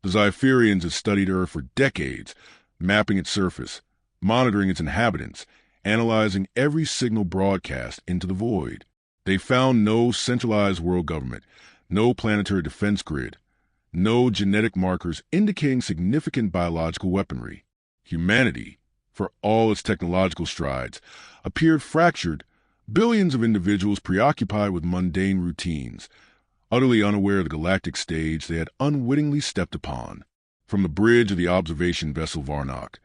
The Zypherians had studied Earth for decades, mapping its surface, monitoring its inhabitants, analyzing every signal broadcast into the void. They found no centralized world government, no planetary defense grid, no genetic markers indicating significant biological weaponry. Humanity, for all its technological strides, appeared fractured, billions of individuals preoccupied with mundane routines, utterly unaware of the galactic stage they had unwittingly stepped upon. From the bridge of the observation vessel Varnock,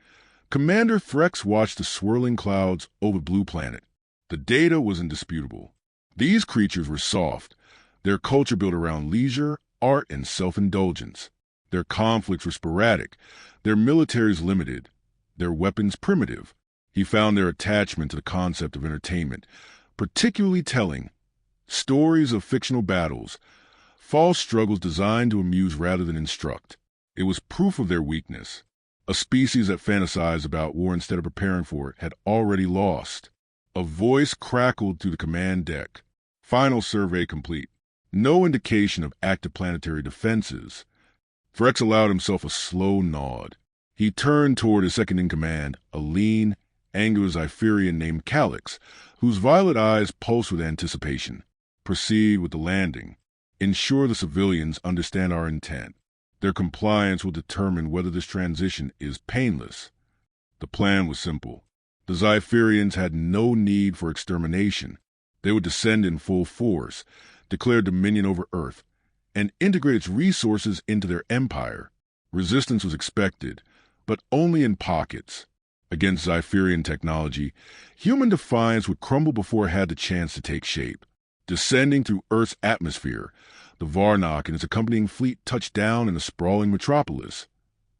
Commander Threx watched the swirling clouds over Blue Planet. The data was indisputable. These creatures were soft, their culture built around leisure, art, and self-indulgence. Their conflicts were sporadic, their militaries limited, their weapons primitive. He found their attachment to the concept of entertainment particularly telling. Stories of fictional battles, false struggles designed to amuse rather than instruct. It was proof of their weakness. A species that fantasized about war instead of preparing for it had already lost. A voice crackled through the command deck. Final survey complete. No indication of active planetary defenses. Threx allowed himself a slow nod. He turned toward his second-in-command, a lean, angular Zypherian named Calix, whose violet eyes pulsed with anticipation. Proceed with the landing. Ensure the civilians understand our intent. Their compliance will determine whether this transition is painless. The plan was simple. The Zypherians had no need for extermination. They would descend in full force, declare dominion over Earth, and integrate its resources into their empire. Resistance was expected, but only in pockets. Against Zypherian technology, human defiance would crumble before it had the chance to take shape. Descending through Earth's atmosphere, the Varnock and its accompanying fleet touched down in a sprawling metropolis,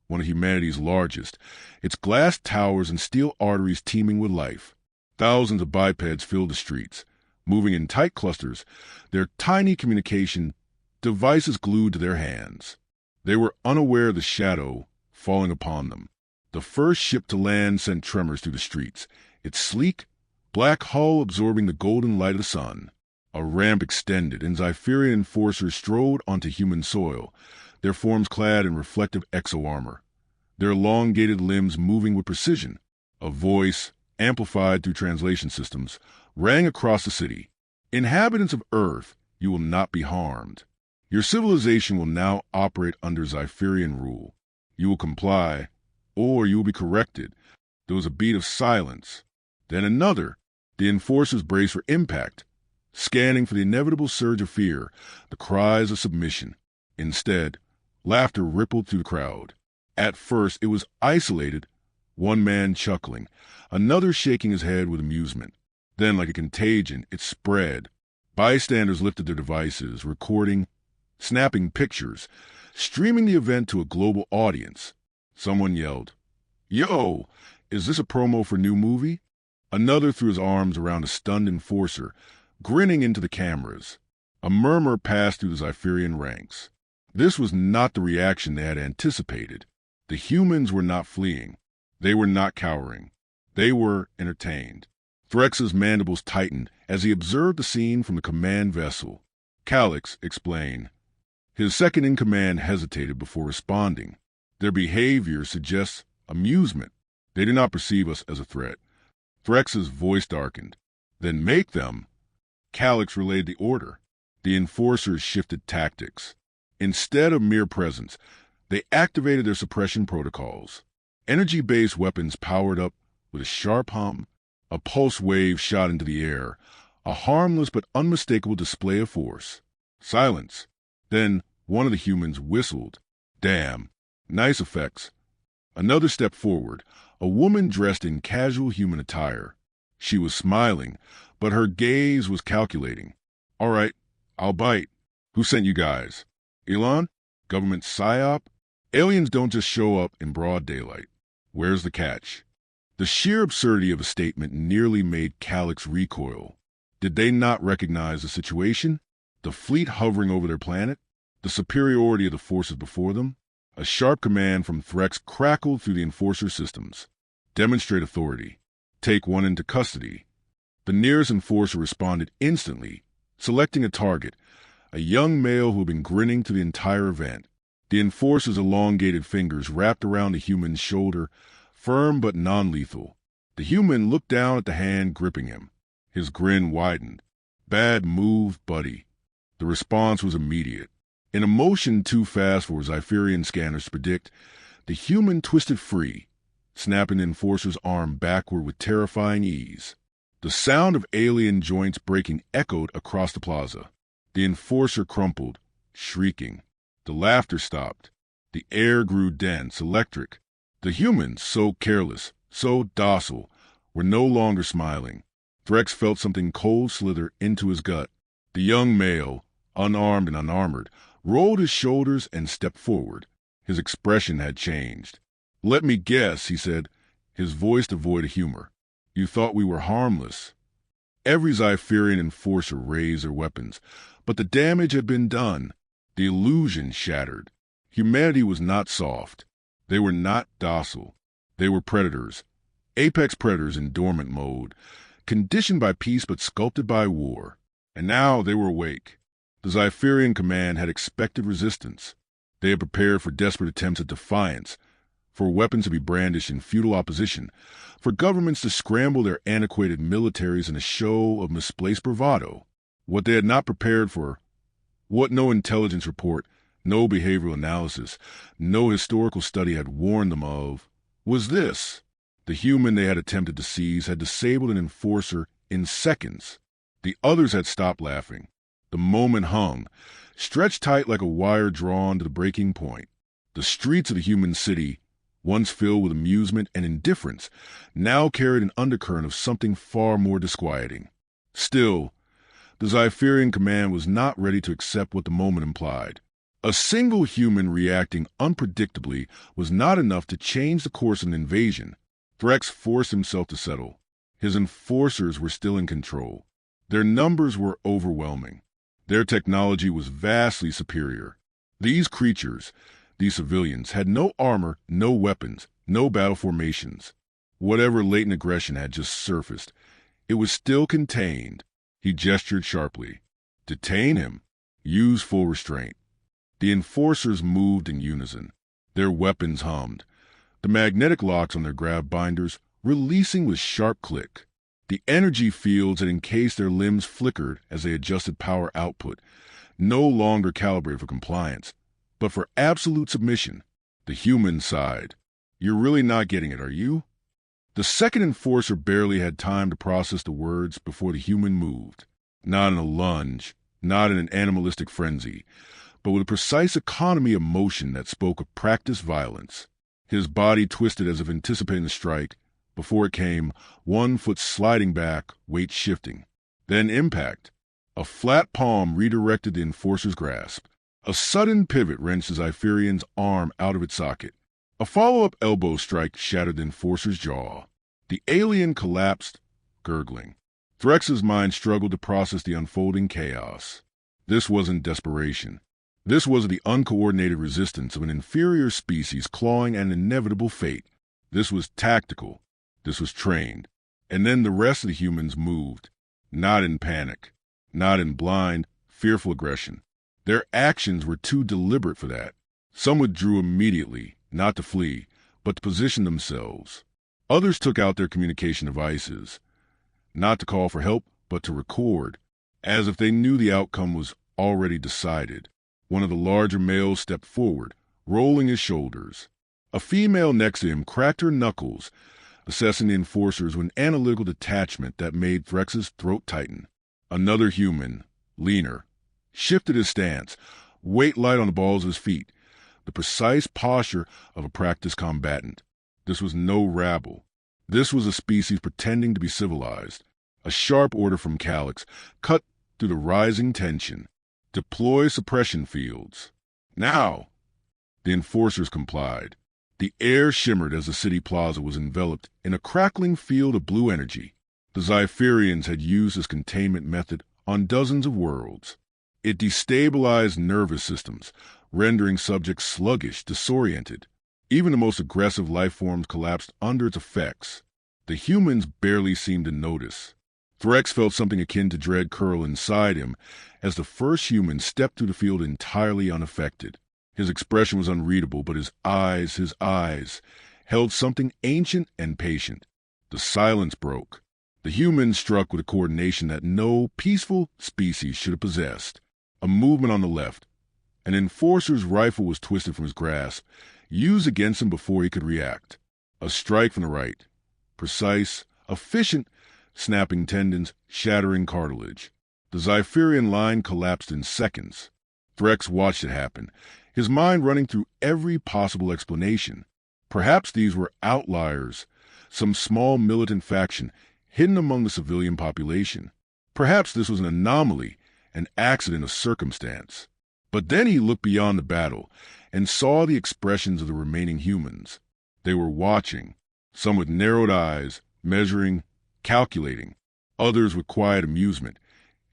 one of humanity's largest, its glass towers and steel arteries teeming with life. Thousands of bipeds filled the streets, moving in tight clusters, their tiny communication devices glued to their hands. They were unaware of the shadow falling upon them. The first ship to land sent tremors through the streets, its sleek, black hull absorbing the golden light of the sun. A ramp extended, and Zypherian enforcers strode onto human soil, their forms clad in reflective exo-armor, their elongated limbs moving with precision. A voice, amplified through translation systems, rang across the city. Inhabitants of Earth, you will not be harmed. Your civilization will now operate under Zypherian rule. You will comply, or you will be corrected. There was a beat of silence. Then another. The enforcers braced for impact, scanning for the inevitable surge of fear, the cries of submission. Instead, laughter rippled through the crowd. At first, it was isolated, one man chuckling, another shaking his head with amusement. Then, like a contagion, it spread. Bystanders lifted their devices, recording, snapping pictures, streaming the event to a global audience. Someone yelled, "Yo, is this a promo for a new movie?" Another threw his arms around a stunned enforcer, grinning into the cameras. A murmur passed through the Zypherian ranks. This was not the reaction they had anticipated. The humans were not fleeing. They were not cowering. They were entertained. Threx's mandibles tightened as he observed the scene from the command vessel. Calix explained. His second-in-command hesitated before responding. Their behavior suggests amusement. They do not perceive us as a threat. Threx's voice darkened. Then make them. Calix relayed the order. The enforcers shifted tactics. Instead of mere presence, they activated their suppression protocols. Energy-based weapons powered up with a sharp hum. A pulse wave shot into the air, a harmless but unmistakable display of force. Silence. Then one of the humans whistled. Damn. Nice effects. Another stepped forward, a woman dressed in casual human attire. She was smiling, but her gaze was calculating. All right, I'll bite. Who sent you guys? Elon? Government psyop? Aliens don't just show up in broad daylight. Where's the catch? The sheer absurdity of a statement nearly made Calix recoil. Did they not recognize the situation? The fleet hovering over their planet? The superiority of the forces before them? A sharp command from Threx crackled through the enforcer systems. Demonstrate authority. Take one into custody. The nearest enforcer responded instantly, selecting a target, a young male who had been grinning through the entire event. The enforcer's elongated fingers wrapped around the human's shoulder, firm but non-lethal. The human looked down at the hand gripping him. His grin widened. "Bad move, buddy." The response was immediate. In a motion too fast for Zypherian scanners to predict, the human twisted free, snapping the enforcer's arm backward with terrifying ease. The sound of alien joints breaking echoed across the plaza. The enforcer crumpled, shrieking. The laughter stopped. The air grew dense, electric. The humans, so careless, so docile, were no longer smiling. Threx felt something cold slither into his gut. The young male, unarmed and unarmored, rolled his shoulders and stepped forward. His expression had changed. "Let me guess," he said, his voice devoid of humor. "You thought we were harmless." Every Zypherian enforcer raised their weapons, but the damage had been done. The illusion shattered. Humanity was not soft. They were not docile. They were predators. Apex predators in dormant mode, conditioned by peace but sculpted by war. And now they were awake. The Zypherian command had expected resistance. They had prepared for desperate attempts at defiance, for weapons to be brandished in futile opposition, for governments to scramble their antiquated militaries in a show of misplaced bravado. What they had not prepared for, what no intelligence report, no behavioral analysis, no historical study had warned them of, was this. The human they had attempted to seize had disabled an enforcer in seconds. The others had stopped laughing. The moment hung, stretched tight like a wire drawn to the breaking point. The streets of the human city, once filled with amusement and indifference, now carried an undercurrent of something far more disquieting. Still, the Zypherian command was not ready to accept what the moment implied. A single human reacting unpredictably was not enough to change the course of an invasion. Threx forced himself to settle. His enforcers were still in control. Their numbers were overwhelming. Their technology was vastly superior. These creatures, these civilians, had no armor, no weapons, no battle formations. Whatever latent aggression had just surfaced, it was still contained. He gestured sharply. Detain him. Use full restraint. The enforcers moved in unison. Their weapons hummed. The magnetic locks on their grab binders releasing with sharp click. The energy fields that encased their limbs flickered as they adjusted power output, no longer calibrated for compliance, but for absolute submission. The human sighed. "You're really not getting it, are you?" The second enforcer barely had time to process the words before the human moved. Not in a lunge, not in an animalistic frenzy, but with a precise economy of motion that spoke of practiced violence. His body twisted as if anticipating the strike. Before it came, one foot sliding back, weight shifting. Then impact. A flat palm redirected the enforcer's grasp. A sudden pivot wrenched the Zypherian's arm out of its socket. A follow-up elbow strike shattered the enforcer's jaw. The alien collapsed, gurgling. Threx's mind struggled to process the unfolding chaos. This wasn't desperation. This was the uncoordinated resistance of an inferior species clawing an inevitable fate. This was tactical. This was trained. And then the rest of the humans moved. Not in panic. Not in blind, fearful aggression. Their actions were too deliberate for that. Some withdrew immediately, not to flee, but to position themselves. Others took out their communication devices, not to call for help, but to record, as if they knew the outcome was already decided. One of the larger males stepped forward, rolling his shoulders. A female next to him cracked her knuckles, assessing the enforcers with an analytical detachment that made Threx's throat tighten. Another human, leaner, shifted his stance, weight light on the balls of his feet, the precise posture of a practiced combatant. This was no rabble. This was a species pretending to be civilized. A sharp order from Calyx cut through the rising tension. Deploy suppression fields. Now! The enforcers complied. The air shimmered as the city plaza was enveloped in a crackling field of blue energy. The Zypherians had used this containment method on dozens of worlds. It destabilized nervous systems, rendering subjects sluggish, disoriented. Even the most aggressive life forms collapsed under its effects. The humans barely seemed to notice. Threx felt something akin to dread curl inside him as the first human stepped through the field entirely unaffected. His expression was unreadable, but his eyes, held something ancient and patient. The silence broke. The human struck with a coordination that no peaceful species should have possessed. A movement on the left. An enforcer's rifle was twisted from his grasp, used against him before he could react. A strike from the right. Precise, efficient, snapping tendons, shattering cartilage. The Zypherian line collapsed in seconds. Threx watched it happen, his mind running through every possible explanation. Perhaps these were outliers, some small militant faction hidden among the civilian population. Perhaps this was an anomaly, an accident of circumstance. But then he looked beyond the battle and saw the expressions of the remaining humans. They were watching, some with narrowed eyes, measuring, calculating, others with quiet amusement,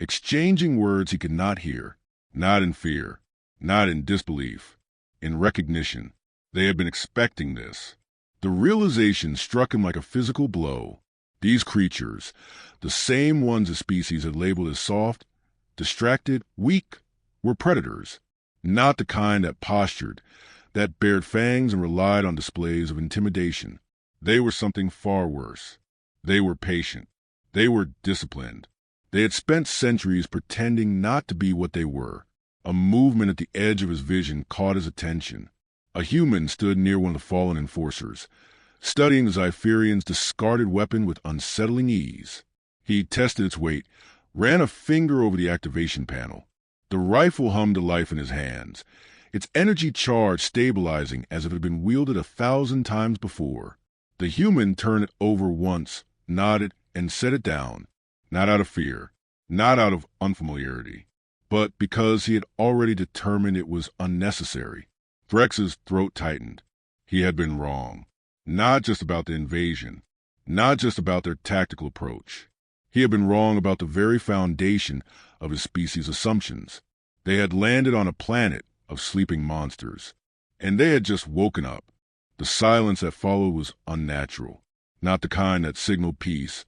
exchanging words he could not hear, not in fear, not in disbelief, in recognition. They had been expecting this. The realization struck him like a physical blow. These creatures, the same ones the species had labeled as soft, distracted, weak, were predators, not the kind that postured, that bared fangs and relied on displays of intimidation. They were something far worse. They were patient. They were disciplined. They had spent centuries pretending not to be what they were. A movement at the edge of his vision caught his attention. A human stood near one of the fallen enforcers, studying the Zypherian's discarded weapon with unsettling ease. He tested its weight, ran a finger over the activation panel. The rifle hummed to life in his hands, its energy charge stabilizing as if it had been wielded 1,000 times before. The human turned it over once, nodded, and set it down, not out of fear, not out of unfamiliarity, but because he had already determined it was unnecessary. Threx's throat tightened. He had been wrong. Not just about the invasion, not just about their tactical approach. He had been wrong about the very foundation of his species' assumptions. They had landed on a planet of sleeping monsters, and they had just woken up. The silence that followed was unnatural, not the kind that signaled peace,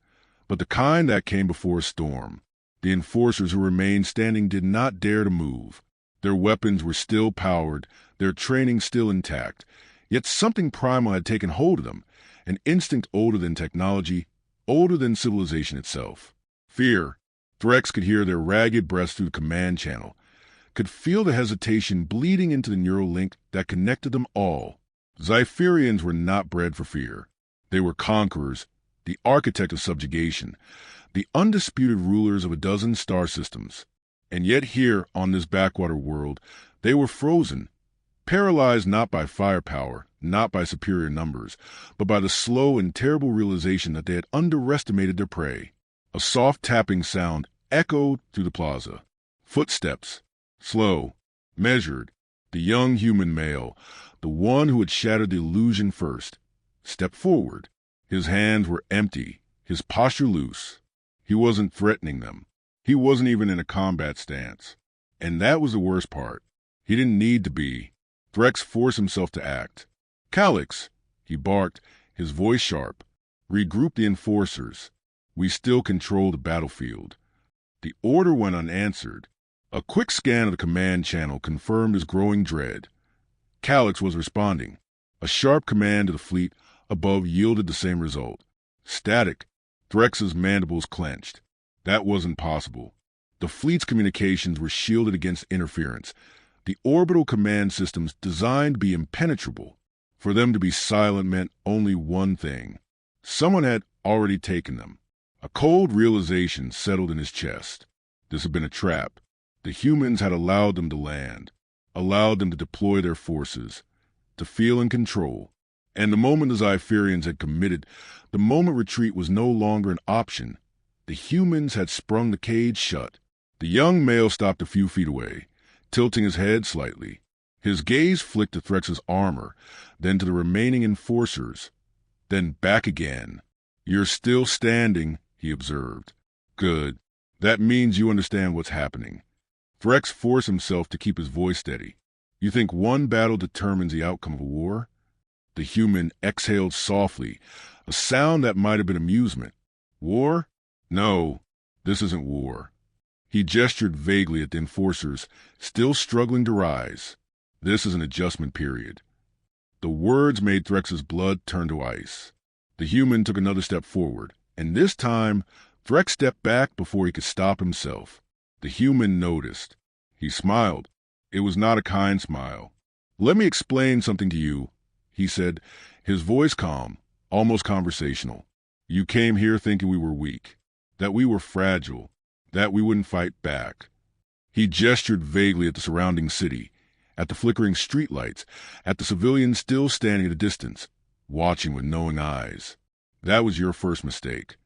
but the kind that came before a storm. The enforcers who remained standing did not dare to move. Their weapons were still powered, their training still intact, yet something primal had taken hold of them, an instinct older than technology, older than civilization itself. Fear. Threx could hear their ragged breaths through the command channel, could feel the hesitation bleeding into the neural link that connected them all. Zypherians were not bred for fear. They were conquerors, the architect of subjugation, the undisputed rulers of a dozen star systems. And yet here, on this backwater world, they were frozen, paralyzed not by firepower, not by superior numbers, but by the slow and terrible realization that they had underestimated their prey. A soft tapping sound echoed through the plaza. Footsteps, slow, measured. The young human male, the one who had shattered the illusion first, stepped forward. His hands were empty, his posture loose. He wasn't threatening them. He wasn't even in a combat stance. And that was the worst part. He didn't need to be. Threx forced himself to act. "Calyx," he barked, his voice sharp. "Regroup the enforcers. We still control the battlefield." The order went unanswered. A quick scan of the command channel confirmed his growing dread. Calyx was responding. A sharp command to the fleet above yielded the same result. Static. Threx's mandibles clenched. That wasn't possible. The fleet's communications were shielded against interference. The orbital command systems designed to be impenetrable. For them to be silent meant only one thing. Someone had already taken them. A cold realization settled in his chest. This had been a trap. The humans had allowed them to land, allowed them to deploy their forces, to feel in control. And the moment the Zypherians had committed, the moment retreat was no longer an option. The humans had sprung the cage shut. The young male stopped a few feet away, tilting his head slightly. His gaze flicked to Threx's armor, then to the remaining enforcers, then back again. "You're still standing," he observed. "Good. That means you understand what's happening." Threx forced himself to keep his voice steady. "You think one battle determines the outcome of a war?" The human exhaled softly, a sound that might have been amusement. "War? No, this isn't war." He gestured vaguely at the enforcers, still struggling to rise. This is an adjustment period. The words made Threx's blood turn to ice. The human took another step forward, and this time, Threx stepped back before he could stop himself. The human noticed. He smiled. It was not a kind smile. "Let me explain something to you," he said, his voice calm, almost conversational. "You came here thinking we were weak, that we were fragile, that we wouldn't fight back." He gestured vaguely at the surrounding city, at the flickering streetlights, at the civilians still standing at a distance, watching with knowing eyes. "That was your first mistake."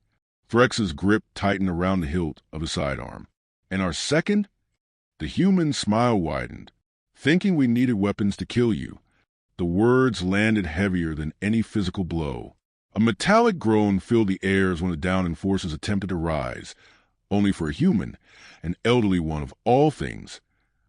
Threx's grip tightened around the hilt of his sidearm. "And our second?" The human's smile widened. "Thinking we needed weapons to kill you." The words landed heavier than any physical blow. A metallic groan filled the air as one of the downed enforcers attempted to rise, only for a human, an elderly one of all things,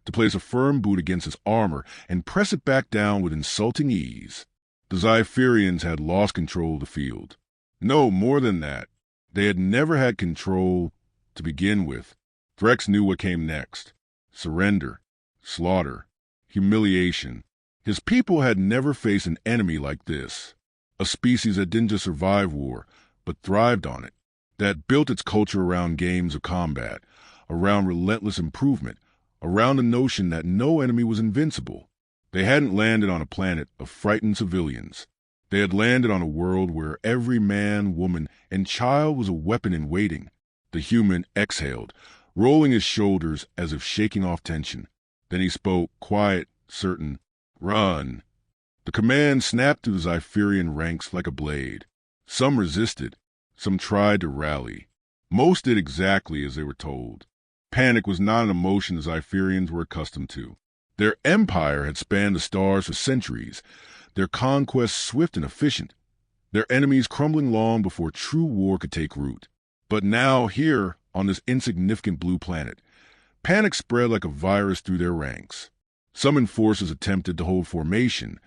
to place a firm boot against his armor and press it back down with insulting ease. The Zypherians had lost control of the field. No, more than that. They had never had control to begin with. Threx knew what came next. Surrender, slaughter, humiliation. His people had never faced an enemy like this. A species that didn't just survive war, but thrived on it. That built its culture around games of combat, around relentless improvement, around the notion that no enemy was invincible. They hadn't landed on a planet of frightened civilians. They had landed on a world where every man, woman, and child was a weapon in waiting. The human exhaled, rolling his shoulders as if shaking off tension. Then he spoke, quiet, certain. "Run." The command snapped through the Zypherian ranks like a blade. Some resisted. Some tried to rally. Most did exactly as they were told. Panic was not an emotion the Zypherians were accustomed to. Their empire had spanned the stars for centuries, their conquests swift and efficient, their enemies crumbling long before true war could take root. But now, here, on this insignificant blue planet, panic spread like a virus through their ranks. Some enforcers attempted to hold formation,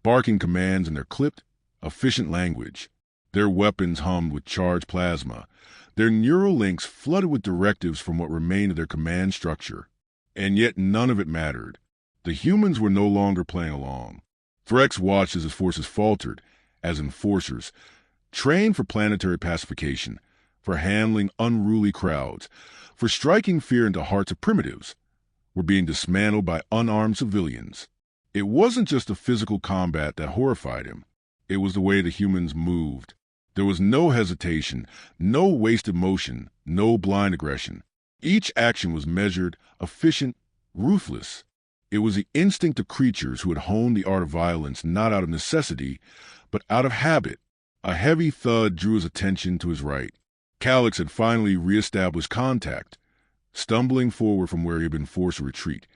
barking commands in their clipped, efficient language. Their weapons hummed with charged plasma, their neural links flooded with directives from what remained of their command structure. And yet none of it mattered. The humans were no longer playing along. Threx watched as his forces faltered, as enforcers, trained for planetary pacification, for handling unruly crowds, for striking fear into hearts of primitives, were being dismantled by unarmed civilians. It wasn't just the physical combat that horrified him. It was the way the humans moved. There was no hesitation, no wasted motion, no blind aggression. Each action was measured, efficient, ruthless. It was the instinct of creatures who had honed the art of violence not out of necessity, but out of habit. A heavy thud drew his attention to his right. Calyx had finally reestablished contact, stumbling forward from where he had been forced to retreat,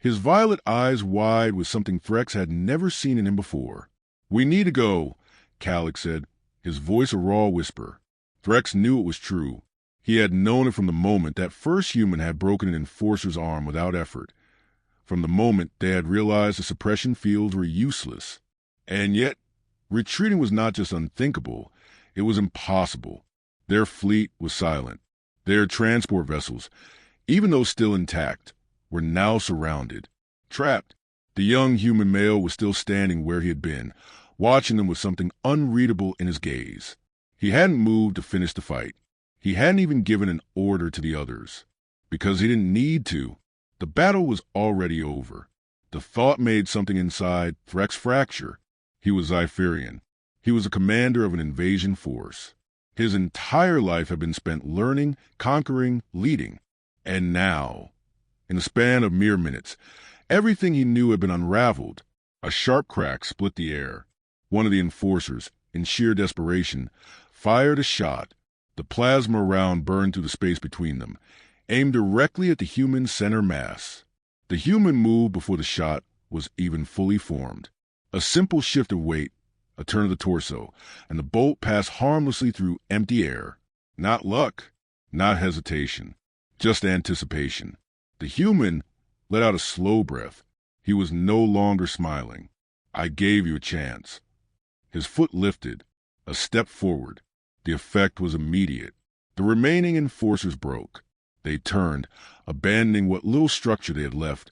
his violet eyes wide with something Threx had never seen in him before. "We need to go," Calyx said, his voice a raw whisper. Threx knew it was true. He had known it from the moment that first human had broken an enforcer's arm without effort, from the moment they had realized the suppression fields were useless. And yet, retreating was not just unthinkable, it was impossible. Their fleet was silent. Their transport vessels, even though still intact, were now surrounded, trapped. The young human male was still standing where he had been, watching them with something unreadable in his gaze. He hadn't moved to finish the fight. He hadn't even given an order to the others, because he didn't need to. The battle was already over. The thought made something inside Threx fracture. He was Zypherian. He was a commander of an invasion force. His entire life had been spent learning, conquering, leading. And now, in the span of mere minutes, everything he knew had been unraveled. A sharp crack split the air. One of the enforcers, in sheer desperation, fired a shot. The plasma round burned through the space between them, aimed directly at the human center mass. The human moved before the shot was even fully formed. A simple shift of weight, a turn of the torso, and the bolt passed harmlessly through empty air. Not luck, not hesitation, just anticipation. The human let out a slow breath. He was no longer smiling. "I gave you a chance." His foot lifted, a step forward. The effect was immediate. The remaining enforcers broke. They turned, abandoning what little structure they had left,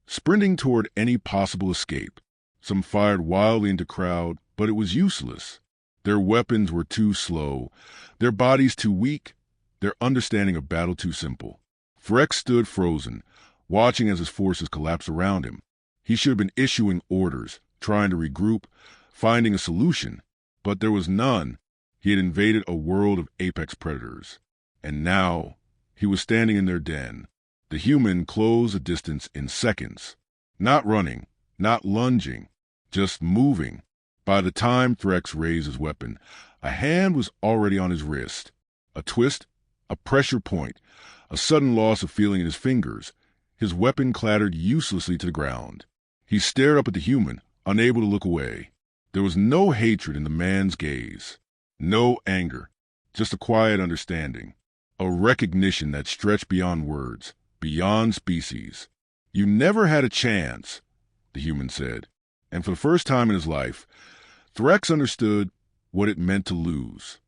sprinting toward any possible escape. Some fired wildly into crowd, but it was useless. Their weapons were too slow, their bodies too weak, their understanding of battle too simple. Threx stood frozen, watching as his forces collapsed around him. He should have been issuing orders, trying to regroup, finding a solution, but there was none. He had invaded a world of apex predators, and now he was standing in their den. The human closed the distance in seconds, not running, not lunging, just moving. By the time Threx raised his weapon, a hand was already on his wrist. A twist, a pressure point, a sudden loss of feeling in his fingers. His weapon clattered uselessly to the ground. He stared up at the human, unable to look away. There was no hatred in the man's gaze, no anger, just a quiet understanding, a recognition that stretched beyond words, beyond species. "You never had a chance," the human said, and for the first time in his life, Threx understood what it meant to lose.